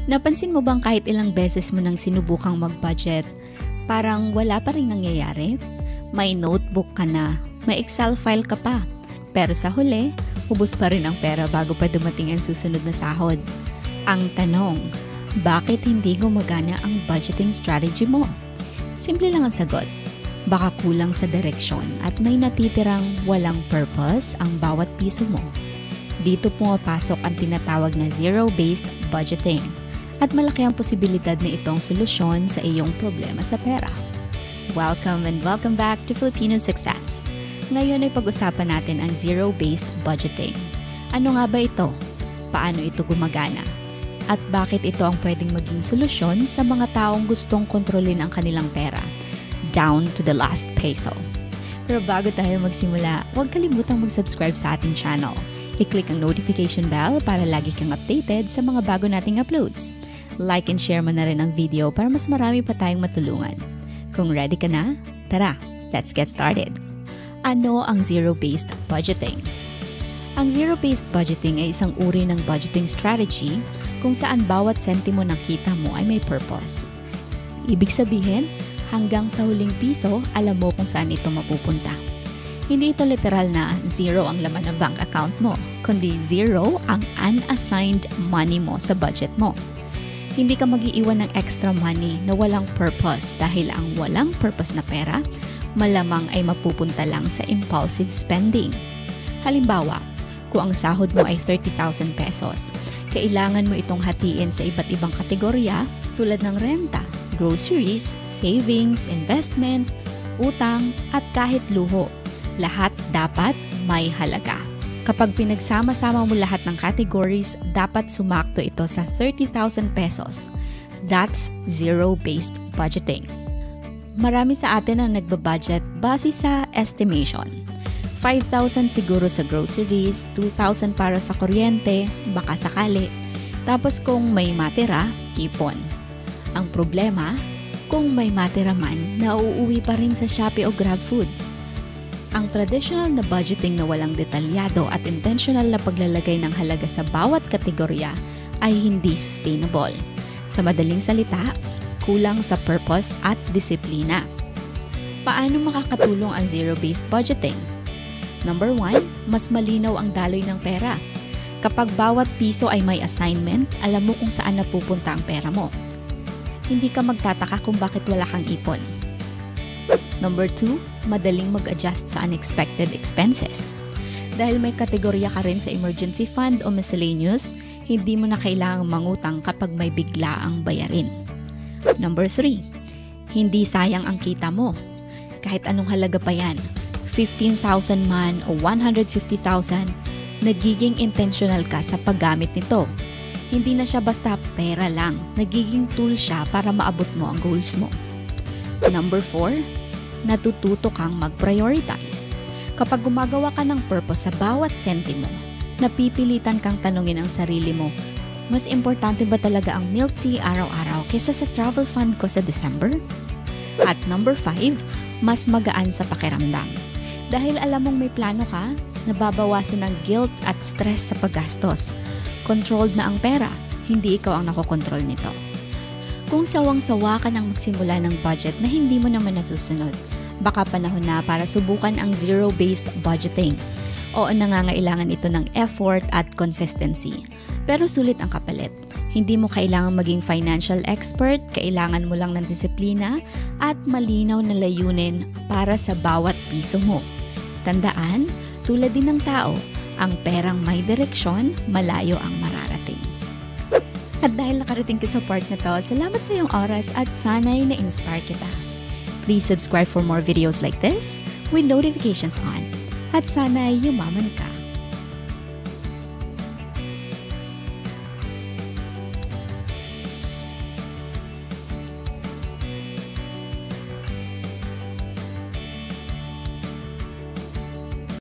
Napansin mo bang kahit ilang beses mo nang sinubukang mag-budget, parang wala pa rin nangyayari? May notebook ka na, may Excel file ka pa, pero sa huli, ubos pa rin ang pera bago pa dumating ang susunod na sahod. Ang tanong, bakit hindi gumagana ang budgeting strategy mo? Simple lang ang sagot. Baka kulang sa direksyon at may natitirang walang purpose ang bawat piso mo. Dito pumapasok ang tinatawag na zero-based budgeting at malaki ang posibilidad na itong solusyon sa iyong problema sa pera. Welcome and welcome back to Filipino Success. Ngayon ay pag-usapan natin ang zero-based budgeting. Ano nga ba ito? Paano ito gumagana? At bakit ito ang pwedeng maging solusyon sa mga taong gustong kontrolin ang kanilang pera? Down to the last peso. Pero bago tayo magsimula, huwag kalimutang mag-subscribe sa ating channel. I-click ang notification bell para lagi kang updated sa mga bago nating uploads. Like and share mo na rin ang video para mas marami pa tayong matulungan. Kung ready ka na, tara, let's get started. Ano ang zero-based budgeting? Ang zero-based budgeting ay isang uri ng budgeting strategy kung saan bawat sentimo ng kita mo ay may purpose. Ibig sabihin, hanggang sa huling piso, alam mo kung saan ito mapupunta. Hindi ito literal na zero ang laman ng bank account mo, kundi zero ang unassigned money mo sa budget mo. Hindi ka mag-iiwan ng extra money na walang purpose dahil ang walang purpose na pera, malamang ay mapupunta lang sa impulsive spending. Halimbawa, kung ang sahod mo ay 30,000 pesos, kailangan mo itong hatiin sa iba't ibang kategorya tulad ng renta, groceries, savings, investment, utang, at kahit luho. Lahat dapat may halaga. Kapag pinagsama-sama mo lahat ng categories, dapat sumakto ito sa 30,000 pesos. That's zero-based budgeting. Marami sa atin ang nagbabudget base sa estimation. 5,000 siguro sa groceries, 2,000 para sa kuryente, baka sakali. Tapos kung may matira, ipon. Ang problema, kung may matira man, nauuwi pa rin sa Shopee o GrabFood. Ang traditional na budgeting na walang detalyado at intentional na paglalagay ng halaga sa bawat kategorya ay hindi sustainable. Sa madaling salita, kulang sa purpose at disiplina. Paano makakatulong ang zero-based budgeting? Number 1, mas malinaw ang daloy ng pera. Kapag bawat piso ay may assignment, alam mo kung saan napupunta ang pera mo. Hindi ka magtataka kung bakit wala kang ipon. Number 2, madaling mag-adjust sa unexpected expenses. Dahil may kategorya ka rin sa emergency fund o miscellaneous, hindi mo na kailangang mangutang kapag may bigla ang bayarin. Number 3, hindi sayang ang kita mo. Kahit anong halaga pa yan, 15,000 man o 150,000, nagiging intentional ka sa paggamit nito. Hindi na siya basta pera lang, nagiging tool siya para maabot mo ang goals mo. Number 4, natututo kang mag-prioritize. Kapag gumagawa ka ng purpose sa bawat sentimo, napipilitan kang tanungin ang sarili mo, mas importante ba talaga ang milk tea araw-araw kaysa sa travel fund ko sa December? At number 5, mas magaan sa pakiramdam. Dahil alam mong may plano ka, nababawasan ng guilt at stress sa paggastos. Controlled na ang pera, hindi ikaw ang nakokontrol nito. Kung sawang-sawa ka nang magsimula ng budget na hindi mo naman nasusunod, baka panahon na para subukan ang zero-based budgeting. Oo, nangangailangan ito ng effort at consistency. Pero sulit ang kapalit. Hindi mo kailangan maging financial expert, kailangan mo lang ng disiplina at malinaw na layunin para sa bawat piso mo. Tandaan, tulad din ng tao, ang perang may direksyon, malayo ang mararating. At dahil nakarating ka sa part na to, salamat sa iyong oras at sana'y na-inspire kita. Please subscribe for more videos like this with notifications on. At sana'y yumaman ka.